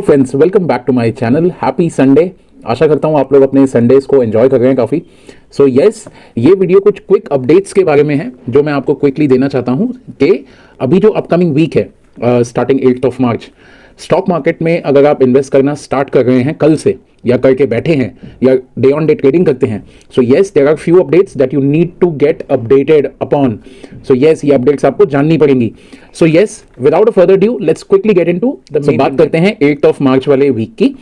तो friends, welcome back to my channel. Happy Sunday. आशा करता हूँ आप लोग अपने संडेज को एंजॉय कर रहे हैं काफ़ी। सो यस, ये वीडियो कुछ क्विक अपडेट्स के बारे में है जो मैं आपको क्विकली देना चाहता हूँ कि अभी जो अपकमिंग वीक है starting 8 of March, stock market में अगर आप इन्वेस्ट करना स्टार्ट कर रहे हैं कल से या करके बैठे हैं या डे ऑन डे ट्रेडिंग करते हैं, so yes there are few updates that you need to get updated upon. So yes, ये अपडेट्स आपको जाननी पड़ेंगी। So yes, without a further due let's quickly get into the main. बात करते हैं 8 of March वाले वीक की।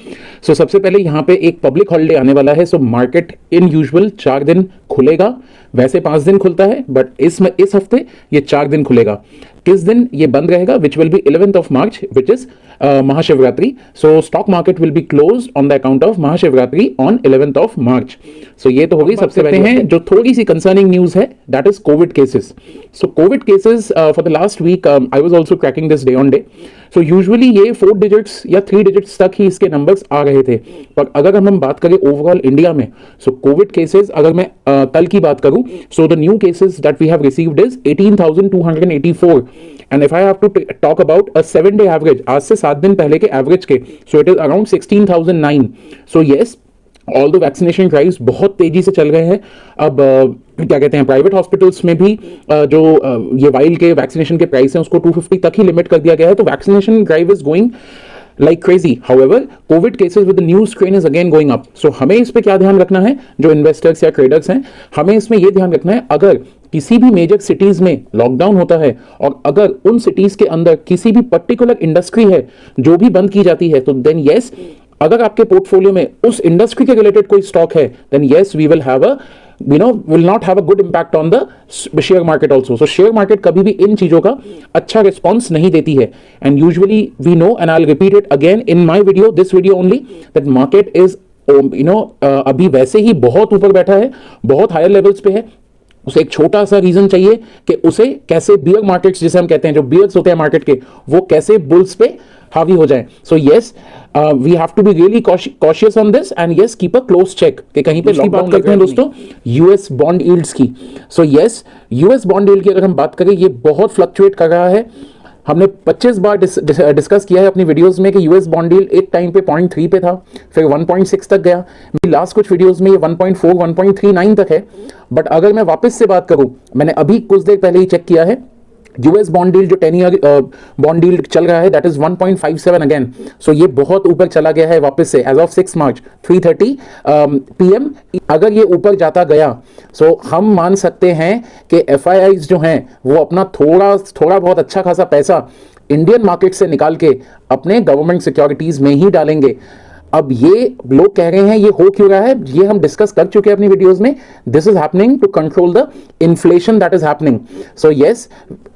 सो सबसे पहले यहाँ पे एक पब्लिक हॉलिडे आने वाला है। सो मार्केट इन यूजुअल 4 दिन खुलेगा, वैसे 5 दिन खुलता है, बट इस हफ्ते ये 4 दिन खुलेगा। किस दिन ये बंद रहेगा? Which will be 11th of March, which is Mahashivratri. So stock market will be close on the account of Mahashivratri on 11th of March. So ये तो होगी। सबसे पहले हैं जो थोड़ी सी कंसर्निंग न्यूज है, that is COVID cases. So COVID cases for the last week I was also tracking this day on day. So usually ये 4 डिजिट्स या 3 डिजिट्स तक ही इसके नंबर्स आ रहे थे, पर अगर हम बात करें ओवरऑल इंडिया में, सो कोविड केसेस अगर मैं कल की बात करूं, so the new cases that we have received is 18,284 and if I have to talk about a 7-day average, आज से 7 दिन पहले के एवरेज के, so it is around 16,009। So yes, all the vaccination drives बहुत तेजी से चल रहे हैं। अब क्या कहते हैं, प्राइवेट हॉस्पिटल्स में भी जो ये वाइल के वैक्सीनेशन के प्राइस हैं उसको 250 तक ही लिमिट कर दिया गया है। तो vaccination drive is going like crazy. However, COVID cases with the new strain is again going up. So हमें इस पे क्या ध्यान रखना है, जो इन्वेस्टर्स या ट्रेडर्स हैं, हमें इसमें ये ध्यान रखना है, अगर किसी भी मेजर सिटीज में लॉकडाउन होता है और अगर उन सिटीज के अंदर किसी भी पर्टिकुलर इंडस्ट्री है जो भी बंद की जाती है, तो देन यस, अगर आपके पोर्टफोलियो में उस इंडस्ट्री के रिलेटेड कोई स्टॉक है, then yes we will have a will not have a good impact on the share market also. So share market कभी भी इन चीजों का अच्छा रिस्पॉन्स नहीं देती है, and usually we know, and I'll repeat it again in my video, this video only, that market is अभी वैसे ही बहुत ऊपर बैठा है, बहुत हायर लेवल्स पे है। उसे एक छोटा सा रीजन चाहिए कि उसे कैसे बियर मार्केट्स, जिसे हम कहते हैं, जो बियर्स होते हैं मार्केट के, वो कैसे बुल्स पे हावी हो जाए। So yes, we have to be really cautious on this and yes keep a close check कि कहीं पे लॉकडाउन बात करते हैं दोस्तों यूएस बॉन्ड यील्ड्स की। So yes, US bond yield की अगर हम बात करें, ये बहुत फ्लक्चुएट कर रहा है। हमने 25 बार डिस्कस किया है अपनी वीडियोस में कि यूएस बॉन्ड यील्ड एक टाइम पे 0.3 पे था, फिर 1.6 तक गया। मेरी लास्ट कुछ वीडियोस में ये 1.4 1.39 तक है। बट अगर मैं वापस से बात करूं, मैंने अभी कुछ देर पहले ही चेक किया है, यूएस बॉन्ड डील जो 10 ईयर बॉन्ड डील चल रहा है, दैट इज 1.57 अगेन। सो ये बहुत ऊपर चला गया है वापस से, एज ऑफ 6 मार्च 3:30 PM। अगर ये ऊपर जाता गया, सो हम मान सकते हैं कि एफआईआईज जो हैं वो अपना थोड़ा बहुत अच्छा खासा पैसा इंडियन मार्केट से निकाल के अपने गवर्नमेंट सिक्योरिटीज में ही डालेंगे। अब ये लोग कह रहे हैं ये हो क्यों रहा है, ये हम डिस्कस कर चुके हैं अपनी वीडियोस में। This is happening to control the inflation that is happening. So yes,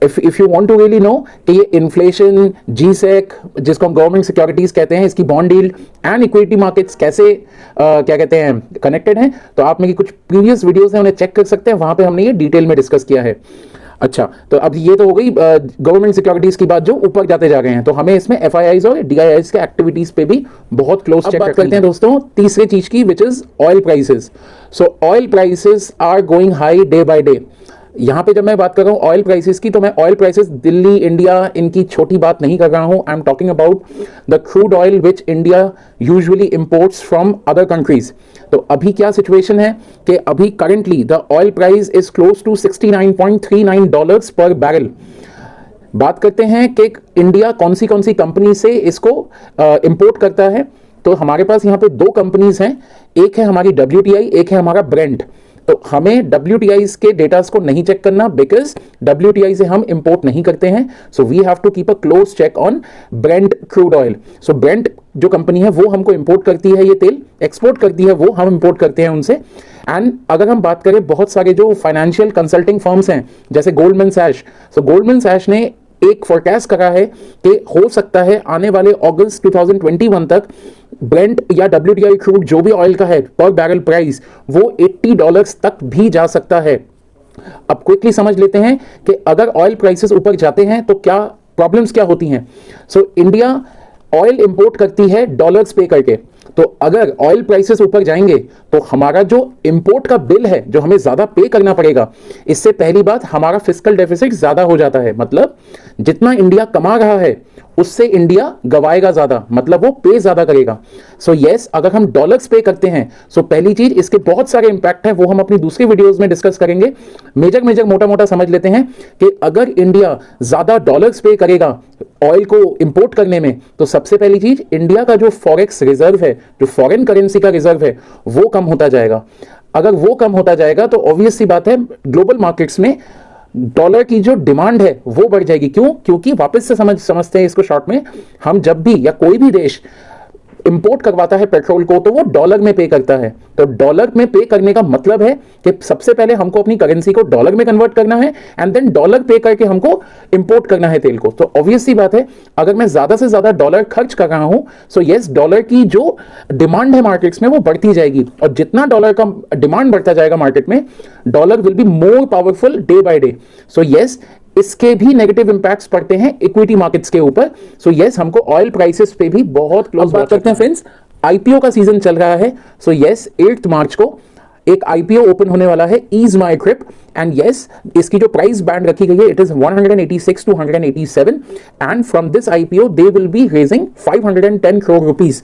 if you want to really know कि ये इन्फ्लेशन, जीसेक जिसको हम गवर्नमेंट सिक्योरिटीज कहते हैं, इसकी bond deal and equity markets कैसे क्या कहते हैं कनेक्टेड हैं, तो आप मेरी कुछ प्रीवियस वीडियोस हैं उन्हें चेक कर सकते हैं, वहां पे हमने ये डिटेल में डिस्कस किया है। अच्छा, तो अब ये तो हो गई गवर्नमेंट सिक्योरिटीज की बात जो ऊपर जाते जा रहे हैं, तो हमें इसमें एफआईआईज और डीआईआईज के एक्टिविटीज पे भी बहुत क्लोज चेक करते हैं दोस्तों। तीसरे चीज की, which is oil prices. So oil prices are going high day by day. यहां पे जब मैं बात कर रहा हूं ऑयल प्राइसेस की, तो मैं ऑयल प्राइसेस दिल्ली, इंडिया, इनकी छोटी बात नहीं कर रहा हूं। I am talking about the crude oil which India usually imports from other countries. तो अभी क्या सिचुएशन है कि अभी currently the oil price is close to $69.39 per barrel. बात करते हैं कि इंडिया कौन सी कंपनी से इसको इंपोर्ट करता है, तो हमारे पास यहाँ पे 2 कंपनीज हैं, एक है हमारी WTI, एक है हमारा ब्रेंट। तो हमें WTI के डेटास को नहीं चेक करना, बिकॉज WTI से हम इंपोर्ट नहीं करते हैं। So we have to keep a close check on Brent crude oil. So Brent जो कंपनी है वो हमको इंपोर्ट करती है ये तेल, एक्सपोर्ट करती है वो हम इंपोर्ट करते हैं उनसे। एंड अगर हम बात करें बहुत सारे जो फाइनेंशियल कंसल्टिंग फर्म्स हैं जैसे गोल्डमैन सैश, सो गोल्डमैन सैश ने एक फोरकास्ट करा है कि हो सकता है आने वाले अगस्त 2021 तक ब्रेंट या WTI क्रूड जो भी ऑयल का है पर बैरल प्राइस वो $80 तक भी जा सकता है। अब क्विकली समझ लेते हैं कि अगर ऑयल प्राइसेस ऊपर जाते हैं तो क्या प्रॉब्लम्स क्या होती हैं। सो इंडिया ऑयल इंपोर्ट करती है डॉलर्स पे करके, तो अगर ऑयल प्राइसेस ऊपर जाएंगे तो हमारा जो इंपोर्ट का बिल है जो हमें ज्यादा पे करना पड़ेगा, इससे पहली बात हमारा फिस्कल डेफिसिट ज्यादा हो जाता है। मतलब जितना इंडिया कमा रहा है उससे इंडिया गवाएगा ज्यादा, मतलब वो पे ज्यादा करेगा। सो यस, अगर हम डॉलर्स पे करते हैं, सो पहली चीज इसके बहुत सारे इंपैक्ट हैं, वो हम अपनी दूसरी वीडियोस में डिस्कस करेंगे। मेजर मेजर मोटा मोटा समझ लेते हैं कि अगर इंडिया ज्यादा डॉलर्स पे करेगा ऑयल को इंपोर्ट करने में, तो सबसे पहली चीज इंडिया का जो फॉरेक्स रिजर्व है, जो फॉरेन करेंसी का रिजर्व है, वो कम होता जाएगा। अगर वो कम होता जाएगा तो ऑब्वियस सी बात है ग्लोबल मार्केट्स में डॉलर की जो डिमांड है वो बढ़ जाएगी। क्यों? क्योंकि वापस से समझते हैं इसको शॉर्ट में, हम जब भी या कोई भी देश इंपोर्ट करवाता है पेट्रोल को, तो वो डॉलर में पे करता है। तो डॉलर में पे करने का मतलब है कि सबसे पहले हमको अपनी करेंसी को डॉलर में कन्वर्ट करना है एंड देन डॉलर पे करके हमको इंपोर्ट करना है तेल को। तो ऑब्वियस सी बात है, अगर मैं ज्यादा से ज्यादा डॉलर खर्च कर रहा हूं, सो यस, डॉलर की जो डिमांड है मार्केट्स में वो बढ़ती जाएगी, और जितना डॉलर का डिमांड बढ़ता जाएगा मार्केट में, dollar will be more powerful day by day. So yes, इसके भी नेगेटिव इंपैक्ट्स पड़ते हैं इक्विटी मार्केट्स के ऊपर। सो यस, हमको ऑयल प्राइसेस पे भी बहुत क्लोज बात करते हैं फ्रेंड्स। आईपीओ का सीजन चल रहा है। सो यस, 8 मार्च को एक आईपीओ ओपन होने वाला है, Ease My Trip, and yes, इसकी जो प्राइस बैंड रखी गई है, it is 186 to 187, and from this IPO they will be raising 510 crore rupees.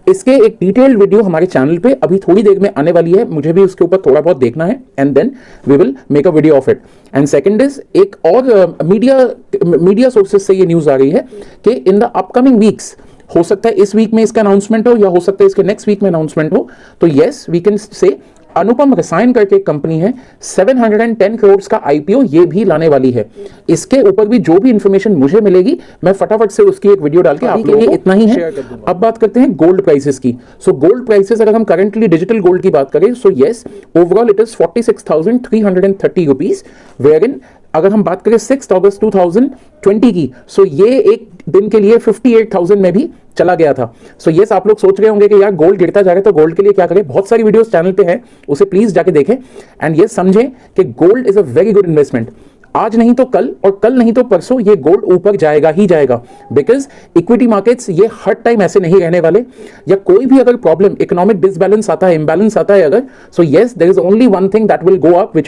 इसके एक डिटेल्ड वीडियो हमारे चैनल पे अभी थोड़ी देर में आने वाली है, मुझे भी उसके ऊपर थोड़ा बहुत देखना है, and then we will make a video of it. And second is, एक और मीडिया सोर्सेज से ये न्यूज आ रही है कि इन द अपकमिंग वीक्स, हो सकता है इस वीक में इसका अनाउंसमेंट हो, या हो सकता है इसके नेक्स्ट वीक में अनाउंसमेंट हो, तो यस, वी कैन से अनुपम रसायन करके एक कंपनी है, 710 करोड़ का आईपीओ ये भी लाने वाली है। इसके ऊपर भी जो भी इंफॉर्मेशन मुझे मिलेगी, मैं फटाफट से उसकी एक वीडियो डाल के आप लोगों को इतना ही है। अब बात करते हैं गोल्ड प्राइसेस की। सो गोल्ड प्राइसेस, अगर हम करंटली डिजिटल गोल्ड की बात करें, so yes, overall it is 46,330 rupees, where in अगर हम बात करें 6 अगस्त 2020 की, सो ये एक दिन के लिए 58,000 में भी चला गया था। सो यस, आप लोग सोच रहे होंगे कि यार गोल्ड गिरता जा रहा है तो गोल्ड के लिए क्या करें। बहुत सारी वीडियोस चैनल पे है, उसे प्लीज जाके देखें, एंड यस, समझें कि gold is a very good investment. आज नहीं तो कल, और कल नहीं तो परसों ये गोल्ड ऊपर जाएगा ही जाएगा, बिकॉज इक्विटी मार्केट्स ये हर टाइम ऐसे नहीं रहने वाले। या कोई भी अगर प्रॉब्लम, इकोनॉमिक डिसबैलेंस आता है, इम्बैलेंस आता है अगर, so yes, there is only one thing that will go up, which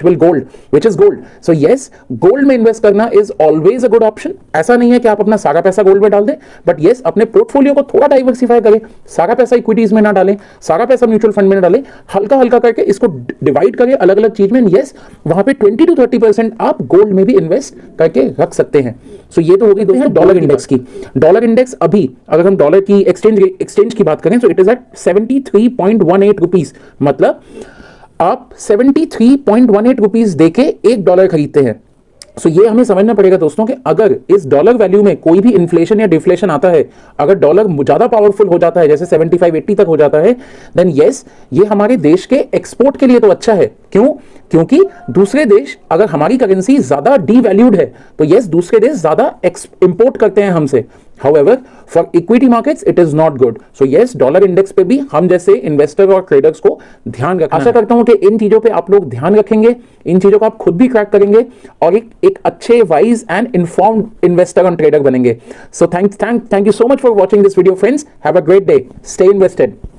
is gold. So yes, gold में इन्वेस्ट करना is always a good option. ऐसा नहीं है कि आप अपना सारा पैसा गोल्ड में डाल दें, बट यस, अपने पोर्टफोलियो को थोड़ा डाइवर्सिफाई करें। सारा पैसा इक्विटीज में ना डालें, सारा पैसा म्यूचुअल फंड में ना डालें, हल्का हल्का करके इसको डिवाइड करें अलग अलग चीज में। यस, वहां पे 20 to 30% आप गोल्ड में भी इन्वेस्ट करके रख सकते हैं। सो ये तो होगी दोस्तों डॉलर इंडेक्स की। डॉलर इंडेक्स अभी अगर हम डॉलर की एक्सचेंज की बात करें, तो इट इज एट 73.18 रुपीज, मतलब आप 73.18 रुपीज देके $1 खरीदते हैं। सो ये हमें समझना पड़ेगा दोस्तों कि अगर इस डॉलर वैल्यू में कोई भी इन्फ्लेशन या डिफ्लेशन आता है, अगर डॉलर ज्यादा पावरफुल हो जाता है, जैसे 75-80 तक हो जाता है, देन यस, ये हमारे देश के एक्सपोर्ट के लिए तो अच्छा है। क्यों? क्योंकि दूसरे देश, अगर हमारी करेंसी ज्यादा डीवैल्यूड है, तो यस, दूसरे देश ज्यादा इंपोर्ट करते हैं हमसे। However, for equity markets it is not good. So yes, dollar index पे भी हम जैसे इन्वेस्टर और ट्रेडर्स को ध्यान रखना। आशा करता हूं कि इन चीजों पे आप लोग ध्यान रखेंगे, इन चीजों को आप खुद भी क्रैक करेंगे, और एक अच्छे वाइज एंड इन्फॉर्म्ड इन्वेस्टर और ट्रेडर बनेंगे। So thank you so much for watching this video, friends. Have a great day. Stay invested.